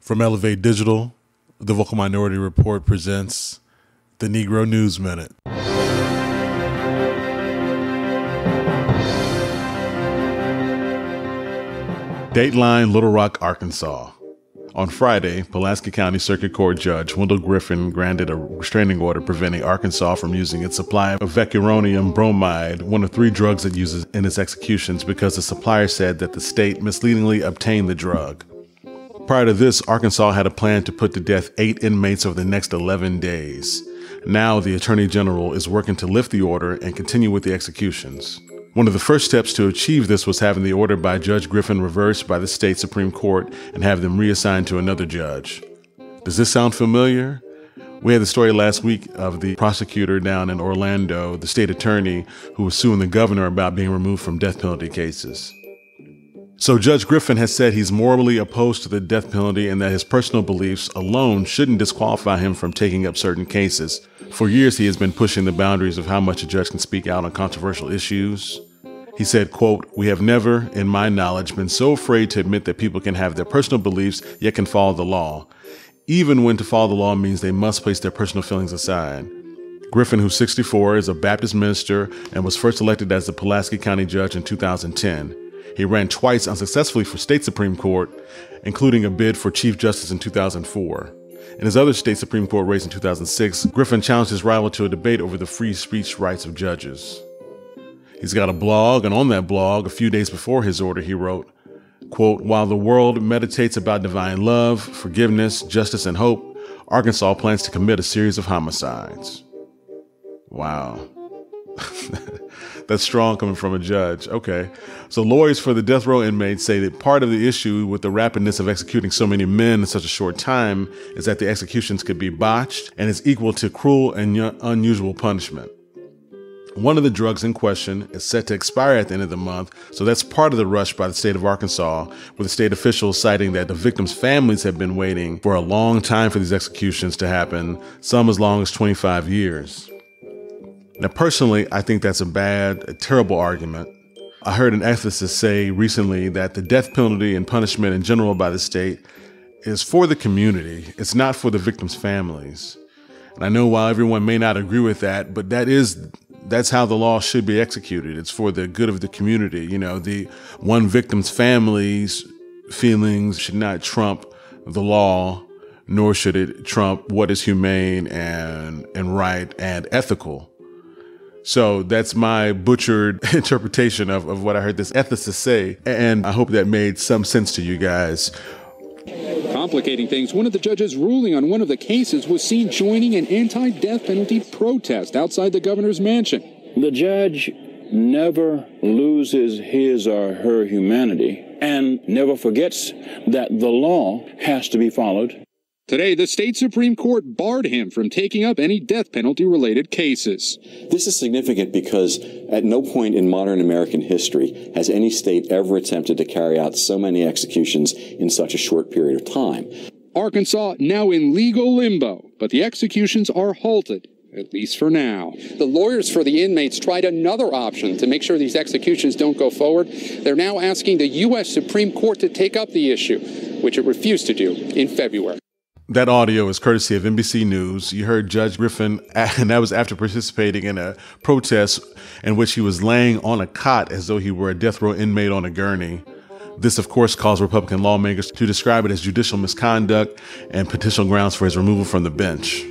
From Elevate Digital, the Vocal Minority Report presents the Negro News Minute. Dateline, Little Rock, Arkansas. On Friday, Pulaski County Circuit Court Judge Wendell Griffin granted a restraining order preventing Arkansas from using its supply of vecuronium bromide, one of 3 drugs it uses in its executions, because the supplier said that the state misleadingly obtained the drug. Prior to this, Arkansas had a plan to put to death 8 inmates over the next 11 days. Now, the Attorney General is working to lift the order and continue with the executions. One of the first steps to achieve this was having the order by Judge Griffin reversed by the state Supreme Court and have them reassigned to another judge. Does this sound familiar? We had the story last week of the prosecutor down in Orlando, the state attorney, who was suing the governor about being removed from death penalty cases. So Judge Griffin has said he's morally opposed to the death penalty and that his personal beliefs alone shouldn't disqualify him from taking up certain cases. For years, he has been pushing the boundaries of how much a judge can speak out on controversial issues. He said, quote, "We have never, in my knowledge, been so afraid to admit that people can have their personal beliefs yet can follow the law, even when to follow the law means they must place their personal feelings aside." Griffin, who's 64, is a Baptist minister and was first elected as the Pulaski County judge in 2010. He ran twice unsuccessfully for state Supreme Court, including a bid for Chief Justice in 2004. In his other state Supreme Court race in 2006, Griffin challenged his rival to a debate over the free speech rights of judges. He's got a blog, and on that blog, a few days before his order, he wrote, quote, "While the world meditates about divine love, forgiveness, justice, and hope, Arkansas plans to commit a series of homicides." Wow. That's strong coming from a judge. Okay. So lawyers for the death row inmates say that part of the issue with the rapidness of executing so many men in such a short time is that the executions could be botched and is equal to cruel and unusual punishment. One of the drugs in question is set to expire at the end of the month, so that's part of the rush by the state of Arkansas, with the state officials citing that the victims' families have been waiting for a long time for these executions to happen, some as long as 25 years. Now, personally, I think that's a terrible argument. I heard an ethicist say recently that the death penalty and punishment in general by the state is for the community. It's not for the victims' families. And I know while everyone may not agree with that, but that's how the law should be executed. It's for the good of the community. You know, the one victim's family's feelings should not trump the law, nor should it trump what is humane and right and ethical. So that's my butchered interpretation of what I heard this ethicist say, and I hope that made some sense to you guys. Complicating things, one of the judges ruling on one of the cases was seen joining an anti-death penalty protest outside the governor's mansion. The judge never loses his or her humanity and never forgets that the law has to be followed. Today, the state Supreme Court barred him from taking up any death penalty-related cases. This is significant because at no point in modern American history has any state ever attempted to carry out so many executions in such a short period of time. Arkansas now in legal limbo, but the executions are halted, at least for now. The lawyers for the inmates tried another option to make sure these executions don't go forward. They're now asking the U.S. Supreme Court to take up the issue, which it refused to do in February. That audio is courtesy of NBC News. You heard Judge Griffin, and that was after participating in a protest in which he was laying on a cot as though he were a death row inmate on a gurney. This, of course, caused Republican lawmakers to describe it as judicial misconduct and potential grounds for his removal from the bench.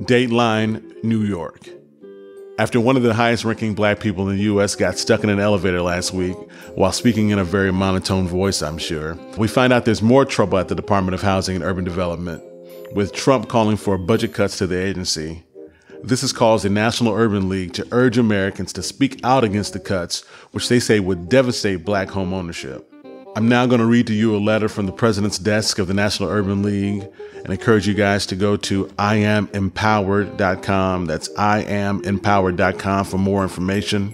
Dateline, New York. After one of the highest-ranking black people in the U.S. got stuck in an elevator last week while speaking in a very monotone voice, I'm sure, we find out there's more trouble at the Department of Housing and Urban Development, with Trump calling for budget cuts to the agency. This has caused the National Urban League to urge Americans to speak out against the cuts, which they say would devastate black home ownership. I'm now going to read to you a letter from the president's desk of the National Urban League and encourage you guys to go to IamEmpowered.com. That's IamEmpowered.com for more information.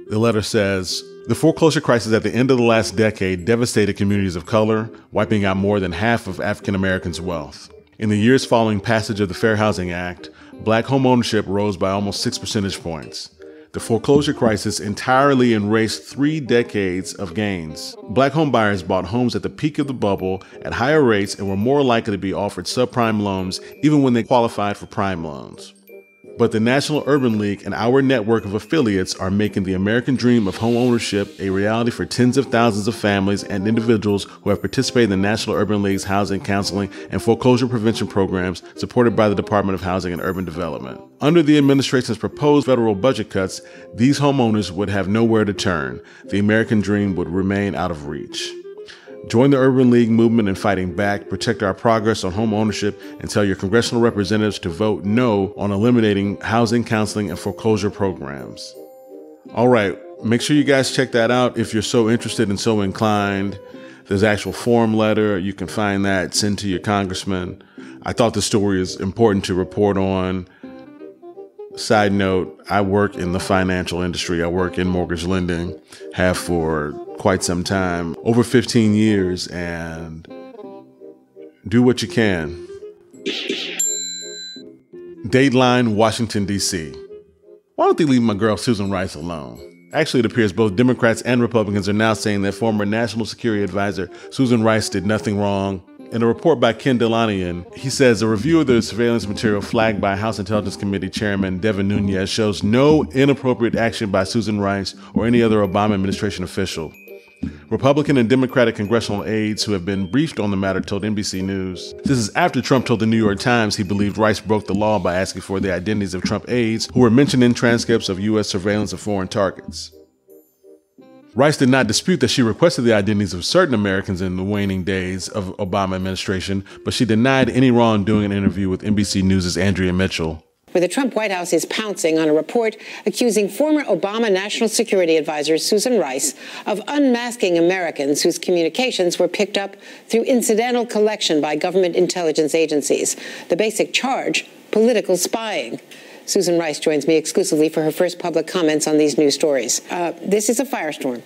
The letter says, "The foreclosure crisis at the end of the last decade devastated communities of color, wiping out more than half of African Americans' wealth. In the years following passage of the Fair Housing Act, black home ownership rose by almost 6 percentage points. The foreclosure crisis entirely erased 3 decades of gains. Black homebuyers bought homes at the peak of the bubble at higher rates and were more likely to be offered subprime loans even when they qualified for prime loans. But the National Urban League and our network of affiliates are making the American dream of home ownership a reality for tens of thousands of families and individuals who have participated in the National Urban League's housing counseling and foreclosure prevention programs supported by the Department of Housing and Urban Development. Under the administration's proposed federal budget cuts, these homeowners would have nowhere to turn. The American dream would remain out of reach. Join the Urban League movement in fighting back, protect our progress on home ownership, and tell your congressional representatives to vote no on eliminating housing, counseling, and foreclosure programs. All right, make sure you guys check that out if you're so interested and so inclined. There's an actual form letter. You can find that, send to your congressman. I thought the story is important to report on. Side note, I work in the financial industry. I work in mortgage lending, have for quite some time, over 15 years, and do what you can. Dateline, Washington, D.C. Why don't they leave my girl Susan Rice alone? Actually, it appears both Democrats and Republicans are now saying that former National Security Advisor Susan Rice did nothing wrong. In a report by Ken Delanian, he says a review of the surveillance material flagged by House Intelligence Committee Chairman Devin Nunes shows no inappropriate action by Susan Rice or any other Obama administration official. Republican and Democratic congressional aides who have been briefed on the matter told NBC News. This is after Trump told the New York Times he believed Rice broke the law by asking for the identities of Trump aides who were mentioned in transcripts of U.S. surveillance of foreign targets. Rice did not dispute that she requested the identities of certain Americans in the waning days of Obama administration, but she denied any wrongdoing in an interview with NBC News' Andrea Mitchell. Where the Trump White House is pouncing on a report accusing former Obama National Security Advisor Susan Rice of unmasking Americans whose communications were picked up through incidental collection by government intelligence agencies. The basic charge, political spying. Susan Rice joins me exclusively for her first public comments on these news stories. This is a firestorm.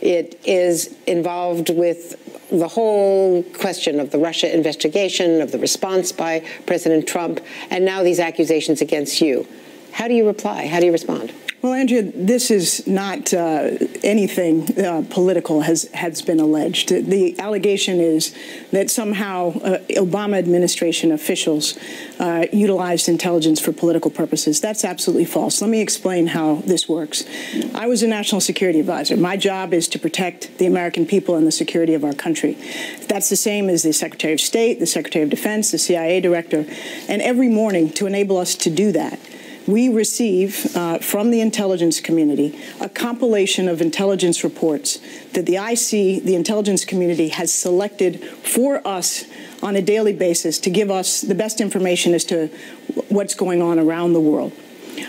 It is involved with the whole question of the Russia investigation, of the response by President Trump, and now these accusations against you. How do you reply? How do you respond? Well, Andrea, this is not anything political has been alleged. The allegation is that somehow Obama administration officials utilized intelligence for political purposes. That's absolutely false. Let me explain how this works. I was a national security advisor. My job is to protect the American people and the security of our country. That's the same as the Secretary of State, the Secretary of Defense, the CIA director. And every morning, to enable us to do that, we receive from the intelligence community a compilation of intelligence reports that the IC, the intelligence community, has selected for us on a daily basis to give us the best information as to what's going on around the world.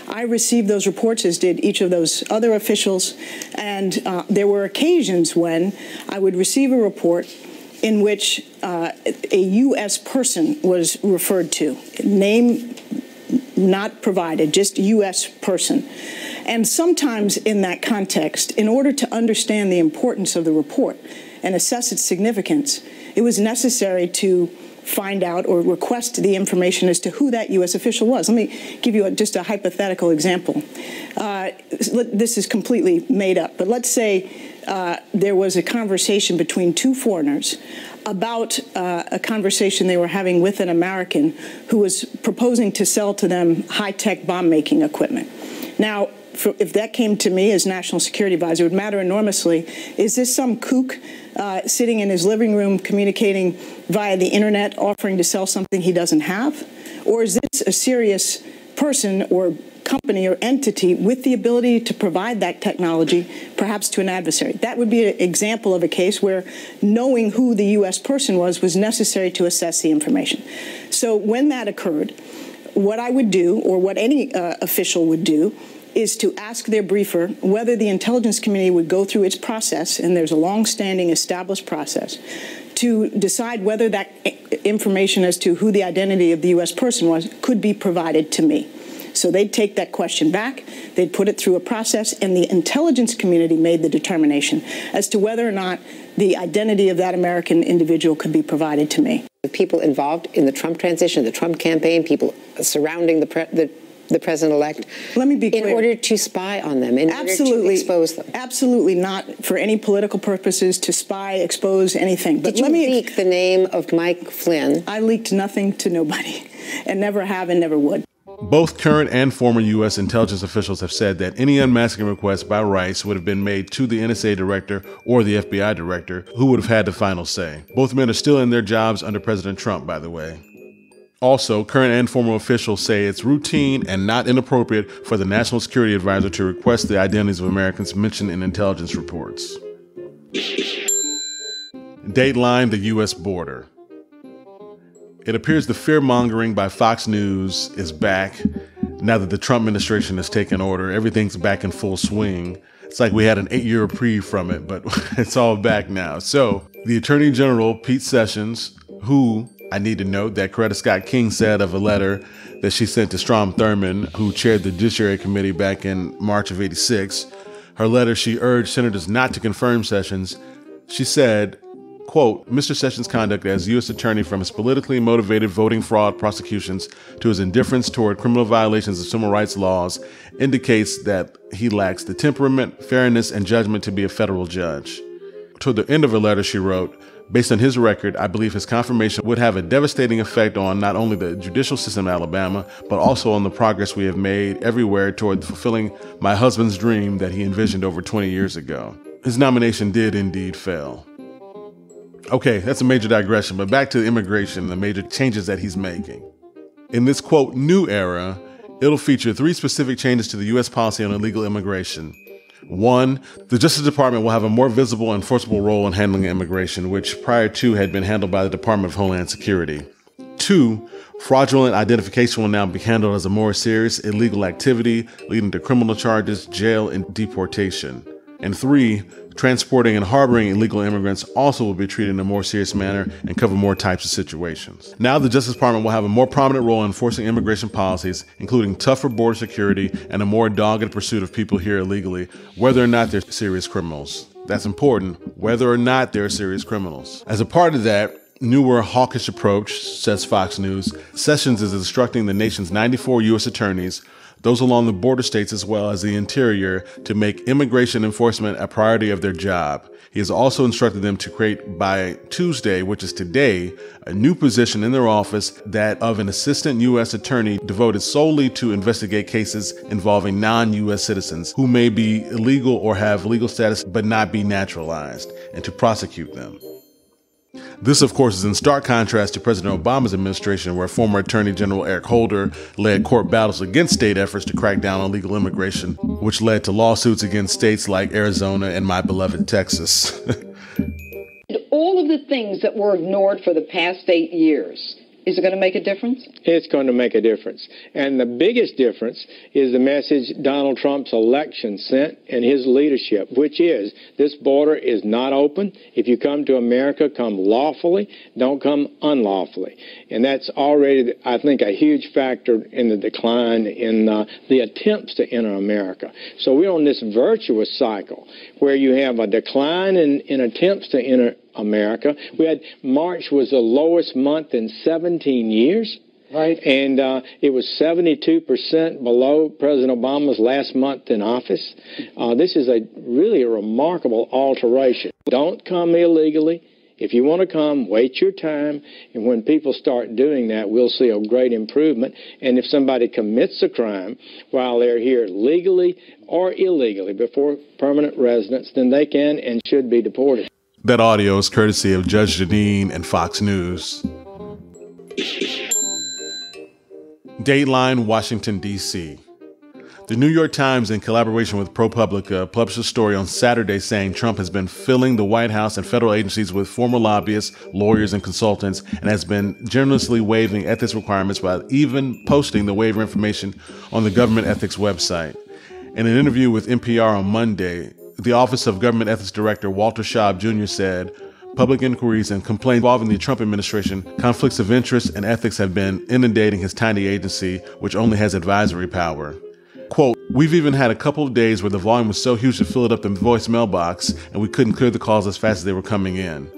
I received those reports, as did each of those other officials, and there were occasions when I would receive a report in which a U.S. person was referred to, name not provided, just U.S. person. And sometimes in that context, in order to understand the importance of the report and assess its significance, it was necessary to find out or request the information as to who that U.S. official was. Let me give you just a hypothetical example. This is completely made up, but let's say there was a conversation between two foreigners about a conversation they were having with an American who was proposing to sell to them high-tech bomb-making equipment. Now, if that came to me as National Security Advisor, it would matter enormously. Is this some kook sitting in his living room communicating via the internet offering to sell something he doesn't have? Or is this a serious person or company or entity with the ability to provide that technology, perhaps to an adversary? That would be an example of a case where knowing who the U.S. person was necessary to assess the information. So when that occurred, what I would do, or what any official would do, is to ask their briefer whether the intelligence community would go through its process, and there's a long-standing established process, to decide whether that information as to who the identity of the U.S. person was could be provided to me. So they'd take that question back, they'd put it through a process, and the intelligence community made the determination as to whether or not the identity of that American individual could be provided to me. People involved in the Trump transition, the Trump campaign, people surrounding the the president-elect, let me be clear, in order to spy on them, in order to expose them? Absolutely not for any political purposes, to spy, expose, anything. But Did you leak the name of Mike Flynn? I leaked nothing to nobody, and never have and never would. Both current and former U.S. intelligence officials have said that any unmasking request by Rice would have been made to the NSA director or the FBI director, who would have had the final say. Both men are still in their jobs under President Trump, by the way. Also, current and former officials say it's routine and not inappropriate for the National Security Advisor to request the identities of Americans mentioned in intelligence reports. Dateline the U.S. border. It appears the fear-mongering by Fox News is back. Now that the Trump administration has taken order, everything's back in full swing. It's like we had an 8-year reprieve from it, but it's all back now. So, the Attorney General, Pete Sessions, who, I need to note that Coretta Scott King said of a letter that she sent to Strom Thurmond, who chaired the Judiciary Committee back in March of '86. Her letter, she urged senators not to confirm Sessions. She said, quote, Mr. Sessions' conduct as U.S. Attorney, from his politically motivated voting fraud prosecutions to his indifference toward criminal violations of civil rights laws, indicates that he lacks the temperament, fairness, and judgment to be a federal judge. Toward the end of her letter, she wrote, based on his record, I believe his confirmation would have a devastating effect on not only the judicial system in Alabama, but also on the progress we have made everywhere toward fulfilling my husband's dream that he envisioned over 20 years ago. His nomination did indeed fail. Okay, that's a major digression, but back to immigration and the major changes that he's making. In this, quote, new era, it'll feature 3 specific changes to the U.S. policy on illegal immigration. 1, the Justice Department will have a more visible and enforceable role in handling immigration, which prior to had been handled by the Department of Homeland Security. 2, fraudulent identification will now be handled as a more serious illegal activity, leading to criminal charges, jail, and deportation. And 3, transporting and harboring illegal immigrants also will be treated in a more serious manner and cover more types of situations. Now the Justice Department will have a more prominent role in enforcing immigration policies, including tougher border security and a more dogged pursuit of people here illegally, whether or not they're serious criminals. That's important, whether or not they're serious criminals. As a part of that newer hawkish approach, says Fox News, Sessions is instructing the nation's 94 U.S. attorneys, those along the border states as well as the interior, to make immigration enforcement a priority of their job. He has also instructed them to create by Tuesday, which is today, a new position in their office, that of an assistant U.S. attorney devoted solely to investigate cases involving non-U.S. citizens who may be illegal or have legal status but not be naturalized, and to prosecute them. This, of course, is in stark contrast to President Obama's administration, where former Attorney General Eric Holder led court battles against state efforts to crack down on legal immigration, which led to lawsuits against states like Arizona and my beloved Texas. All of the things that were ignored for the past 8 years, is it going to make a difference? It's going to make a difference. And the biggest difference is the message Donald Trump's election sent and his leadership, which is this border is not open. If you come to America, come lawfully, don't come unlawfully. And that's already, I think, a huge factor in the decline in the attempts to enter America. So we're on this virtuous cycle where you have a decline in attempts to enter America. We had March was the lowest month in 17 years. Right. And it was 72% below President Obama's last month in office. This is really a remarkable alteration. Don't come illegally. If you want to come, wait your time. And when people start doing that, we'll see a great improvement. And if somebody commits a crime while they're here legally or illegally before permanent residence, then they can and should be deported. That audio is courtesy of Judge Janine and Fox News. Dateline, Washington, D.C. The New York Times, in collaboration with ProPublica, published a story on Saturday saying Trump has been filling the White House and federal agencies with former lobbyists, lawyers, and consultants, and has been generously waiving ethics requirements by even posting the waiver information on the government ethics website. In an interview with NPR on Monday, the Office of Government Ethics Director Walter Schaub Jr. said, public inquiries and complaints involving the Trump administration, conflicts of interest, and ethics have been inundating his tiny agency, which only has advisory power. Quote, we've even had a couple of days where the volume was so huge it filled up the voicemail box and we couldn't clear the calls as fast as they were coming in.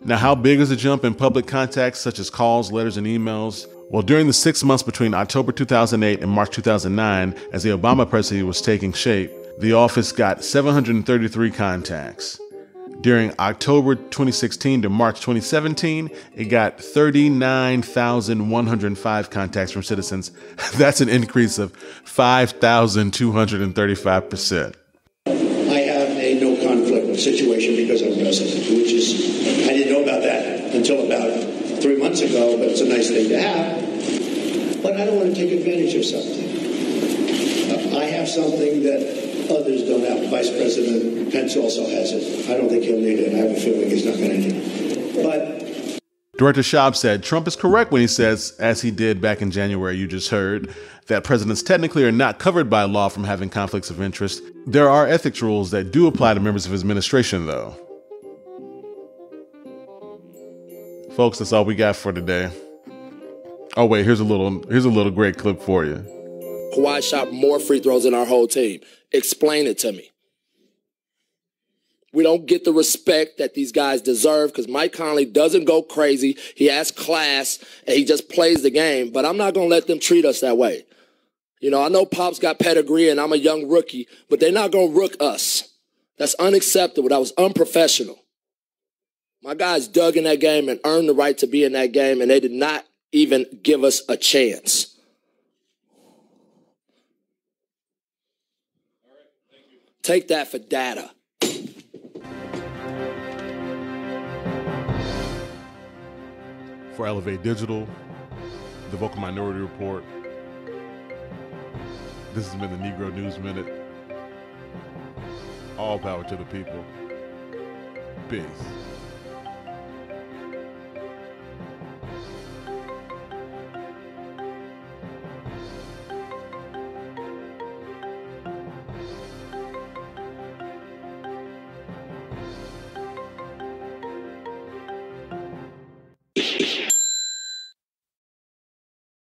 Now, how big is the jump in public contacts such as calls, letters, and emails? Well, during the 6 months between October 2008 and March 2009, as the Obama presidency was taking shape, the office got 733 contacts. During October 2016 to March 2017, it got 39,105 contacts from citizens. That's an increase of 5,235%. I have a no conflict situation because I'm president, which is, I didn't know about that until about 3 months ago, but it's a nice thing to have. But I don't want to take advantage of something. I have something that others don't have. Vice President Pence also has it. I don't think he'll need it. I have a feeling he's not going to need it. But Director Schaub said Trump is correct when he says, as he did back in January, you just heard, that presidents technically are not covered by law from having conflicts of interest. There are ethics rules that do apply to members of his administration, though. Folks, that's all we got for today. Oh wait, here's a little great clip for you. Kawhi shot more free throws than our whole team. Explain it to me. We don't get the respect that these guys deserve because Mike Conley doesn't go crazy. He has class and he just plays the game. But I'm not going to let them treat us that way. You know, I know Pop's got pedigree and I'm a young rookie, but they're not going to rook us. That's unacceptable. That was unprofessional. My guys dug in that game and earned the right to be in that game, and they did not even give us a chance. Take that for data. For Elevate Digital, the Vocal Minority Report, this has been the Negro News Minute. All power to the people. Peace.